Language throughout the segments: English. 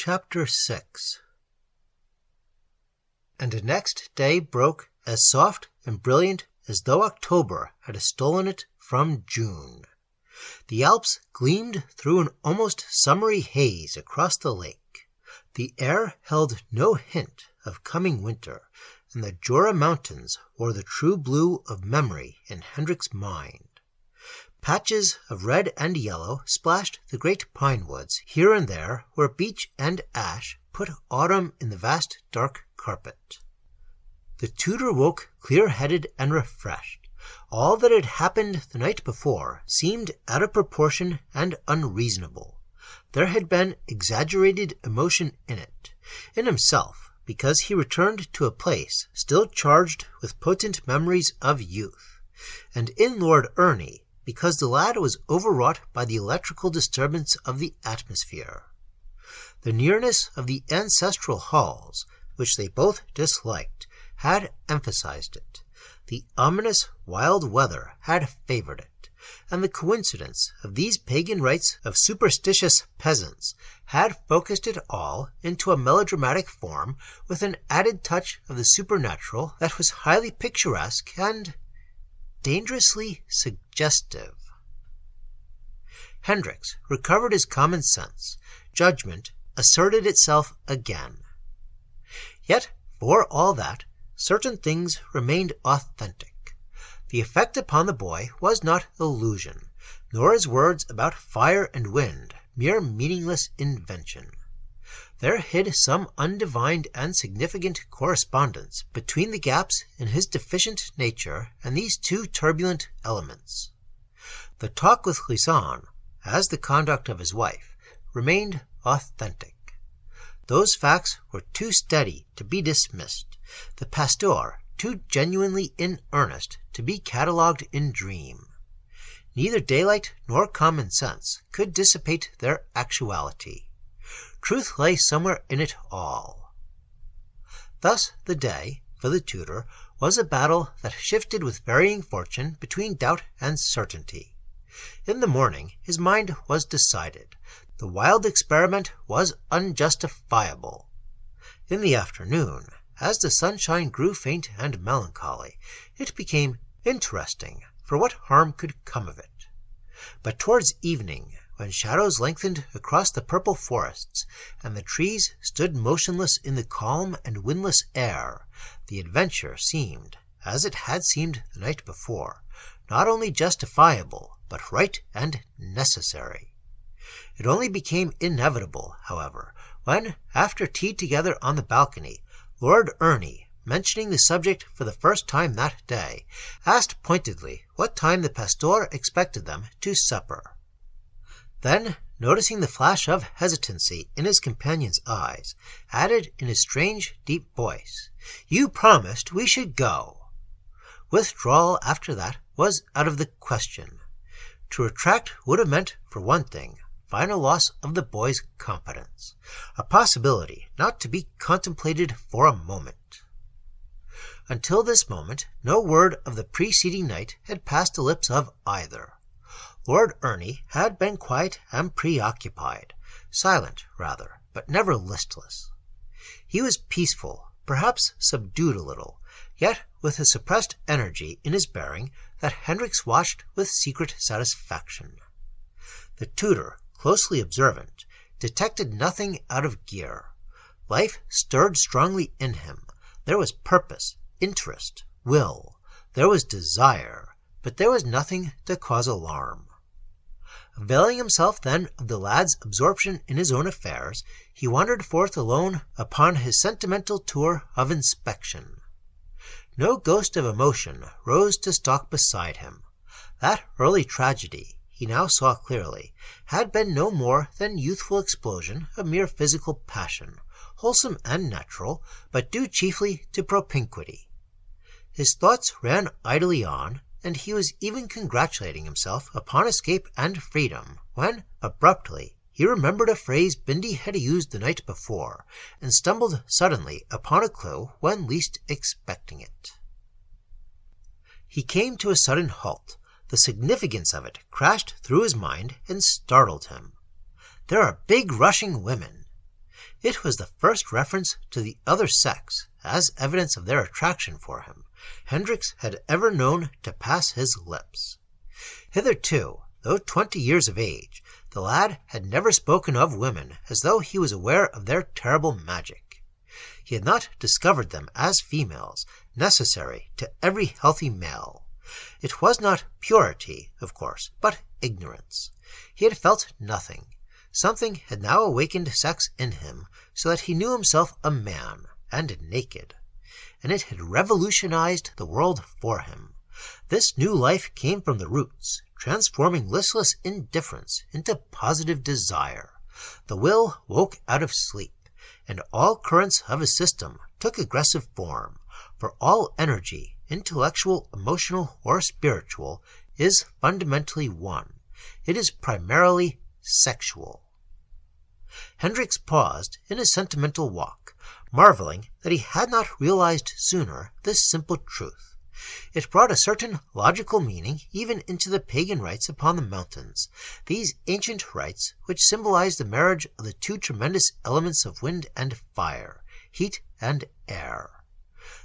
Chapter 6. And the next day broke as soft and brilliant as though October had stolen it from June. The Alps gleamed through an almost summery haze across the lake. The air held no hint of coming winter, and the Jura Mountains wore the true blue of memory in Hendrik's mind. Patches of red and yellow splashed the great pine woods here and there where beech and ash put autumn in the vast dark carpet. The tutor woke clear-headed and refreshed. All that had happened the night before seemed out of proportion and unreasonable. There had been exaggerated emotion in it, in himself, because he returned to a place still charged with potent memories of youth, and in Lord Ernie, because the lad was overwrought by the electrical disturbance of the atmosphere. The nearness of the ancestral halls, which they both disliked, had emphasized it. The ominous wild weather had favored it, and the coincidence of these pagan rites of superstitious peasants had focused it all into a melodramatic form with an added touch of the supernatural that was highly picturesque and dangerously suggestive. Hendricks recovered his common sense. Judgment asserted itself again. Yet, for all that, certain things remained authentic. The effect upon the boy was not illusion, nor his words about fire and wind mere meaningless invention. There hid some undivined and significant correspondence between the gaps in his deficient nature and these two turbulent elements. The talk with Lisanne, as the conduct of his wife, remained authentic. Those facts were too steady to be dismissed, the pasteur too genuinely in earnest to be catalogued in dream. Neither daylight nor common sense could dissipate their actuality. Truth lay somewhere in it all. Thus the day, for the tutor, was a battle that shifted with varying fortune between doubt and certainty. In the morning his mind was decided. The wild experiment was unjustifiable. In the afternoon, as the sunshine grew faint and melancholy, it became interesting, for what harm could come of it? But towards evening, when shadows lengthened across the purple forests, and the trees stood motionless in the calm and windless air, the adventure seemed, as it had seemed the night before, not only justifiable, but right and necessary. It only became inevitable, however, when, after tea together on the balcony, Lord Ernie, mentioning the subject for the first time that day, asked pointedly what time the pasteur expected them to supper. Then, noticing the flash of hesitancy in his companion's eyes, added in his strange, deep voice, "You promised we should go." Withdrawal after that was out of the question. To retract would have meant, for one thing, final loss of the boy's confidence, a possibility not to be contemplated for a moment. Until this moment, no word of the preceding night had passed the lips of either. Lord Ernie had been quiet and preoccupied, silent rather, but never listless. He was peaceful, perhaps subdued a little, yet with a suppressed energy in his bearing that Hendricks watched with secret satisfaction. The tutor, closely observant, detected nothing out of gear. Life stirred strongly in him. There was purpose, interest, will. There was desire, but there was nothing to cause alarm. Availing himself then of the lad's absorption in his own affairs, he wandered forth alone upon his sentimental tour of inspection. No ghost of emotion rose to stalk beside him. That early tragedy, he now saw clearly, had been no more than youthful explosion of mere physical passion, wholesome and natural, but due chiefly to propinquity. His thoughts ran idly on, and he was even congratulating himself upon escape and freedom, when, abruptly, he remembered a phrase Bindi had used the night before, and stumbled suddenly upon a clue when least expecting it. He came to a sudden halt. The significance of it crashed through his mind and startled him. There are big rushing women. It was the first reference to the other sex as evidence of their attraction for him Hendricks had ever known to pass his lips. Hitherto, though 20 years of age, the lad had never spoken of women as though he was aware of their terrible magic. He had not discovered them as females, necessary to every healthy male. It was not purity, of course, but ignorance. He had felt nothing. Something had now awakened sex in him, so that he knew himself a man, and naked. And it had revolutionized the world for him. This new life came from the roots, transforming listless indifference into positive desire. The will woke out of sleep, and all currents of his system took aggressive form, for all energy, intellectual, emotional, or spiritual, is fundamentally one. It is primarily sexual. Hendricks paused in his sentimental walk, marveling that he had not realized sooner this simple truth. It brought a certain logical meaning even into the pagan rites upon the mountains, these ancient rites which symbolized the marriage of the two tremendous elements of wind and fire, heat and air.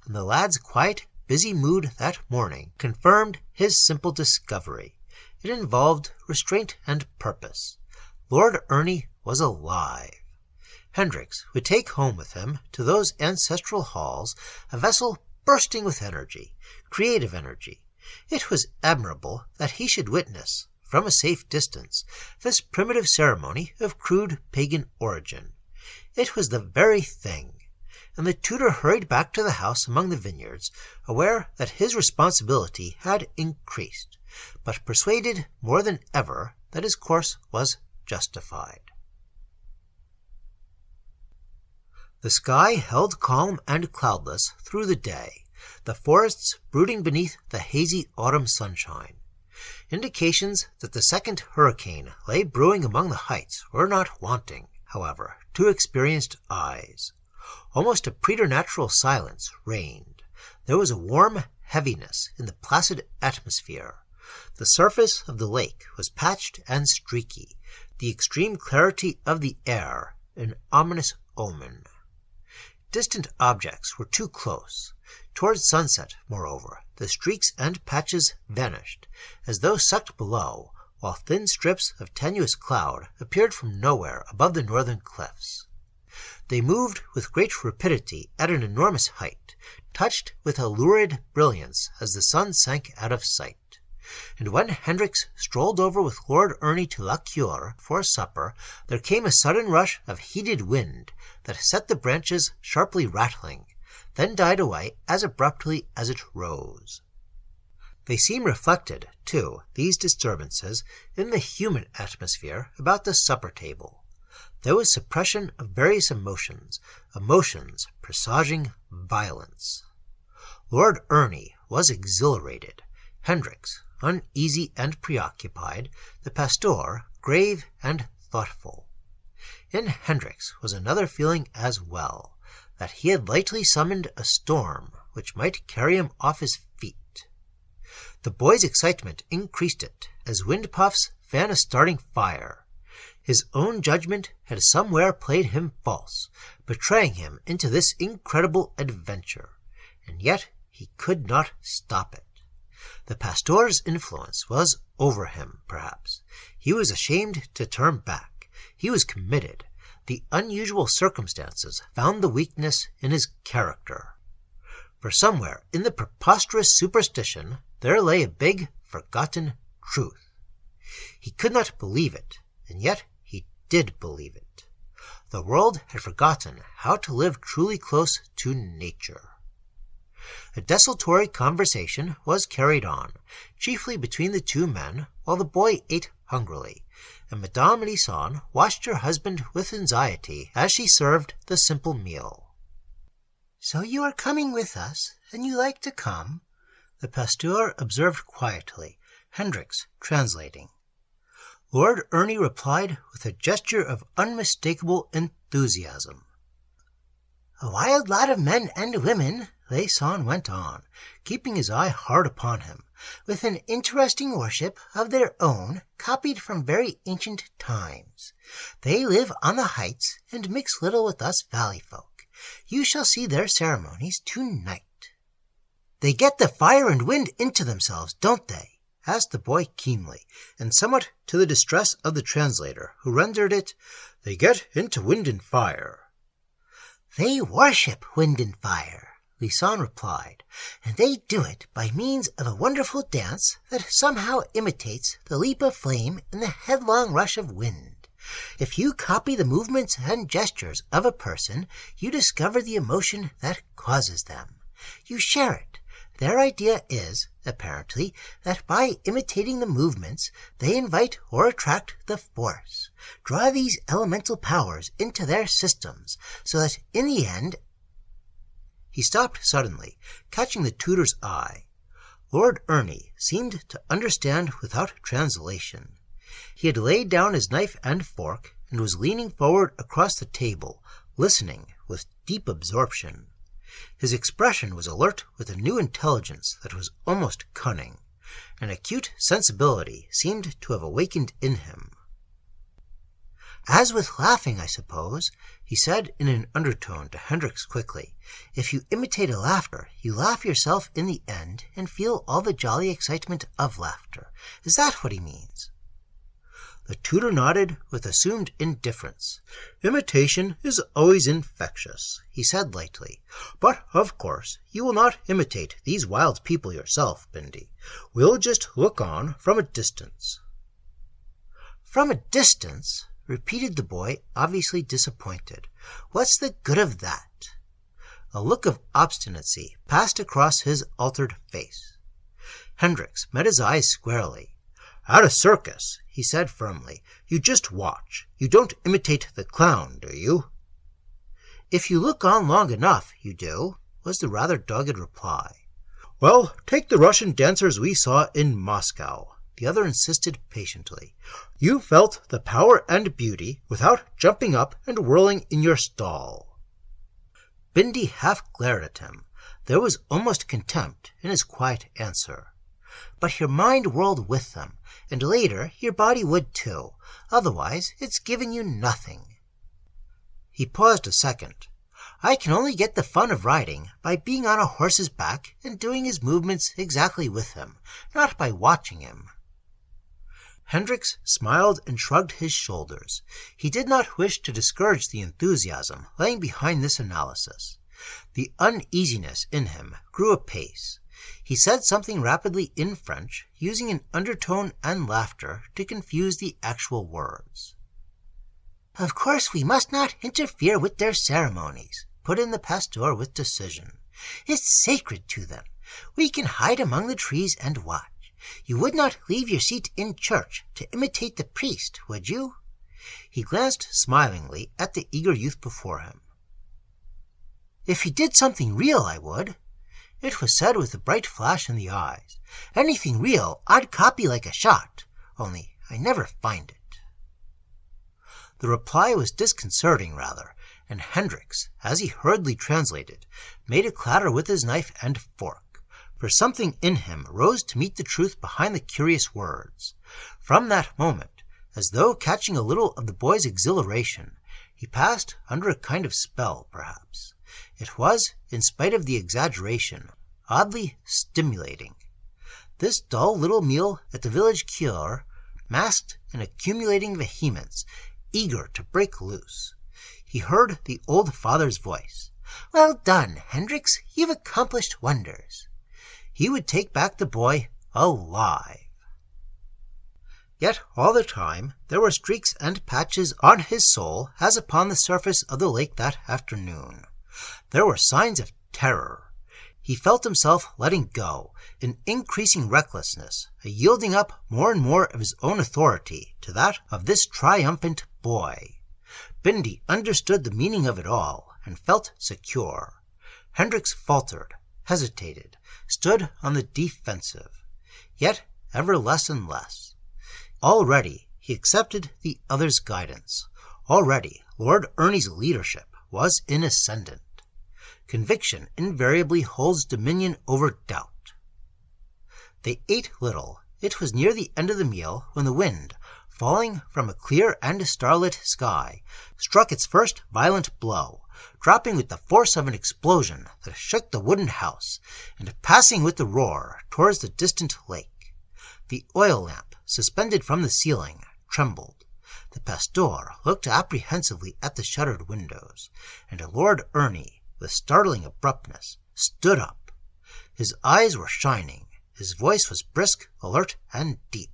And the lad's quiet, busy mood that morning confirmed his simple discovery. It involved restraint and purpose. Lord Ernie was alive. Hendricks would take home with him to those ancestral halls a vessel bursting with energy, creative energy. It was admirable that he should witness, from a safe distance, this primitive ceremony of crude pagan origin. It was the very thing. And the tutor hurried back to the house among the vineyards, aware that his responsibility had increased, but persuaded more than ever that his course was justified. The sky held calm and cloudless through the day, the forests brooding beneath the hazy autumn sunshine. Indications that the second hurricane lay brewing among the heights were not wanting, however, to experienced eyes. Almost a preternatural silence reigned. There was a warm heaviness in the placid atmosphere. The surface of the lake was patched and streaky, the extreme clarity of the air an ominous omen. Distant objects were too close. Towards sunset, moreover, the streaks and patches vanished, as though sucked below, while thin strips of tenuous cloud appeared from nowhere above the northern cliffs. They moved with great rapidity at an enormous height, touched with a lurid brilliance as the sun sank out of sight. And when Hendricks strolled over with Lord Ernie to La Cure for supper, there came a sudden rush of heated wind that set the branches sharply rattling, then died away as abruptly as it rose. They seem reflected, too, these disturbances, in the human atmosphere about the supper table. There was suppression of various emotions presaging violence. Lord Ernie was exhilarated, Hendricks uneasy and preoccupied, the pastor grave and thoughtful. In Hendricks was another feeling as well, that he had lightly summoned a storm which might carry him off his feet. The boy's excitement increased it, as wind puffs fan a starting fire. His own judgment had somewhere played him false, betraying him into this incredible adventure, and yet he could not stop it. The pastor's influence was over him, perhaps. He was ashamed to turn back. He was committed. The unusual circumstances found the weakness in his character. For somewhere in the preposterous superstition there lay a big, forgotten truth. He could not believe it, and yet he did believe it. The world had forgotten how to live truly close to nature. A desultory conversation was carried on, chiefly between the two men, while the boy ate hungrily, and Madame Elisson watched her husband with anxiety as she served the simple meal. "So you are coming with us, and you like to come?" the pasteur observed quietly, Hendricks translating. Lord Ernie replied with a gesture of unmistakable enthusiasm. "A wild lot of men and women, Laysan went on, keeping his eye hard upon him, with an interesting worship of their own, copied from very ancient times. They live on the heights, and mix little with us valley folk. You shall see their ceremonies to-night. They get the fire and wind into themselves, don't they? Asked the boy keenly, and somewhat to the distress of the translator, who rendered it, They get into wind and fire. They worship wind and fire, Laysan replied, and they do it by means of a wonderful dance that somehow imitates the leap of flame and the headlong rush of wind. If you copy the movements and gestures of a person, you discover the emotion that causes them. You share it. Their idea is, apparently, that by imitating the movements, they invite or attract the force, draw these elemental powers into their systems, so that in the end... He stopped suddenly, catching the tutor's eye. Lord Ernie seemed to understand without translation. He had laid down his knife and fork, and was leaning forward across the table, listening with deep absorption. His expression was alert with a new intelligence that was almost cunning. An acute sensibility seemed to have awakened in him. As with laughing, I suppose, he said in an undertone to Hendricks quickly. If you imitate a laughter, you laugh yourself in the end and feel all the jolly excitement of laughter. Is that what he means? The tutor nodded with assumed indifference. Imitation is always infectious, he said lightly. But, of course, you will not imitate these wild people yourself, Bindi. We'll just look on from a distance. From a distance? Repeated the boy, obviously disappointed. What's the good of that? A look of obstinacy passed across his altered face. Hendricks met his eyes squarely. At a circus, he said firmly, you just watch. You don't imitate the clown, do you? If you look on long enough, you do, was the rather dogged reply. Well, take the Russian dancers we saw in Moscow, the other insisted patiently. You felt the power and beauty without jumping up and whirling in your stall. Bindi half glared at him. There was almost contempt in his quiet answer. But your mind whirled with them, and later your body would too. Otherwise, it's given you nothing. He paused a second. I can only get the fun of riding by being on a horse's back and doing his movements exactly with him, not by watching him. Hendricks smiled and shrugged his shoulders. He did not wish to discourage the enthusiasm lying behind this analysis. The uneasiness in him grew apace. He said something rapidly in French, using an undertone and laughter to confuse the actual words. Of course we must not interfere with their ceremonies, put in the pastor with decision. It's sacred to them. We can hide among the trees and watch. You would not leave your seat in church to imitate the priest, would you? He glanced smilingly at the eager youth before him. If he did something real, I would. It was said with a bright flash in the eyes. Anything real I'd copy like a shot, only I never find it. The reply was disconcerting, rather, and Hendricks, as he hurriedly translated, made a clatter with his knife and fork, for something in him rose to meet the truth behind the curious words. From that moment, as though catching a little of the boy's exhilaration, he passed under a kind of spell, perhaps. It was, in spite of the exaggeration, oddly stimulating. This dull little meal at the village cure masked an accumulating vehemence, eager to break loose. He heard the old father's voice. Well done, Hendricks. You've accomplished wonders. He would take back the boy alive. Yet all the time there were streaks and patches on his soul as upon the surface of the lake that afternoon. There were signs of terror. He felt himself letting go, an increasing recklessness, a yielding up more and more of his own authority to that of this triumphant boy. Bindi understood the meaning of it all, and felt secure. Hendricks faltered, hesitated, stood on the defensive, yet ever less and less. Already he accepted the other's guidance. Already Lord Ernie's leadership was in ascendant. Conviction invariably holds dominion over doubt. They ate little. It was near the end of the meal when the wind, falling from a clear and starlit sky, struck its first violent blow, dropping with the force of an explosion that shook the wooden house, and passing with a roar towards the distant lake. The oil lamp, suspended from the ceiling, trembled. The pastor looked apprehensively at the shuttered windows, and Lord Ernie, with startling abruptness, stood up. His eyes were shining. His voice was brisk, alert, and deep.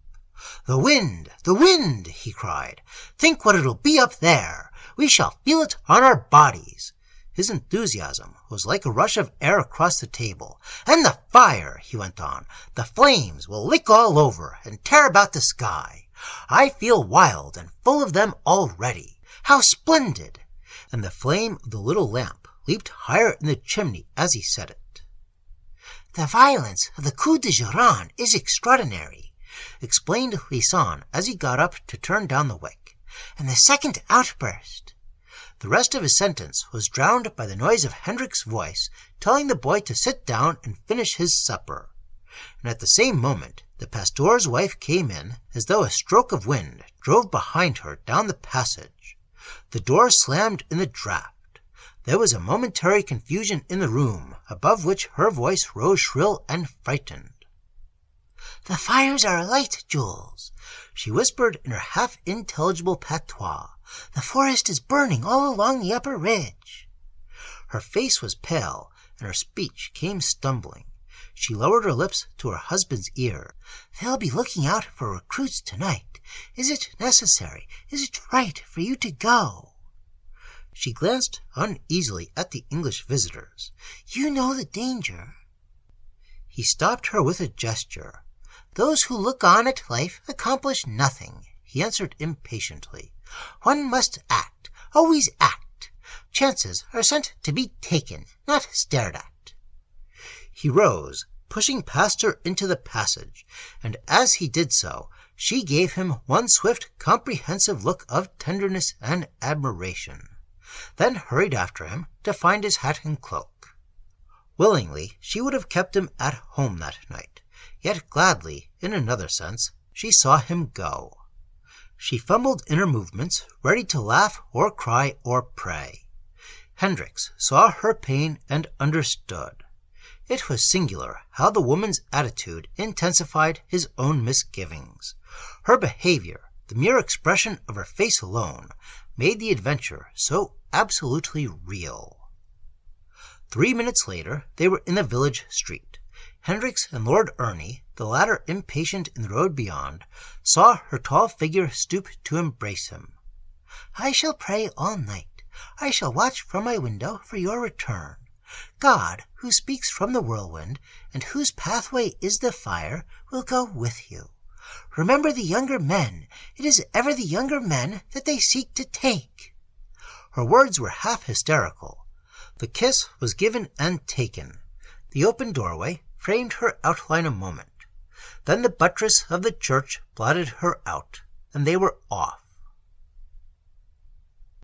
"The wind! The wind!" he cried. "Think what it'll be up there! We shall feel it on our bodies!" His enthusiasm was like a rush of air across the table. "And the fire!" he went on. "The flames will lick all over and tear about the sky. I feel wild and full of them already. How splendid!" And the flame of the little lamp leaped higher in the chimney as he said it. "The violence of the coup de Giron is extraordinary," explained Lisson as he got up to turn down the wick. "And the second outburst—" The rest of his sentence was drowned by the noise of Hendrik's voice telling the boy to sit down and finish his supper. And at the same moment the pastor's wife came in as though a stroke of wind drove behind her down the passage. The door slammed in the draught. There was a momentary confusion in the room, above which her voice rose shrill and frightened. "The fires are alight, Jules," she whispered in her half-intelligible patois. "The forest is burning all along the upper ridge." Her face was pale, and her speech came stumbling. She lowered her lips to her husband's ear. "They'll be looking out for recruits tonight. Is it necessary? Is it right for you to go?" She glanced uneasily at the English visitors. "You know the danger." He stopped her with a gesture. "Those who look on at life accomplish nothing," he answered impatiently. "One must act, always act. Chances are sent to be taken, not stared at." He rose, pushing past her into the passage, and as he did so, she gave him one swift, comprehensive look of tenderness and admiration, then hurried after him to find his hat and cloak. Willingly she would have kept him at home that night, yet gladly, in another sense, she saw him go. She fumbled in her movements, ready to laugh or cry or pray. Hendricks saw her pain and understood. It was singular how the woman's attitude intensified his own misgivings. Her behavior, the mere expression of her face alone, made the adventure so absolutely real. 3 minutes later they were in the village street. Hendricks and Lord Ernie, the latter impatient in the road beyond, saw her tall figure stoop to embrace him. "I shall pray all night. I shall watch from my window for your return. God, who speaks from the whirlwind, and whose pathway is the fire, will go with you. Remember the younger men. It is ever the younger men that they seek to take." Her words were half hysterical. The kiss was given and taken. The open doorway framed her outline a moment. Then the buttress of the church blotted her out, and they were off.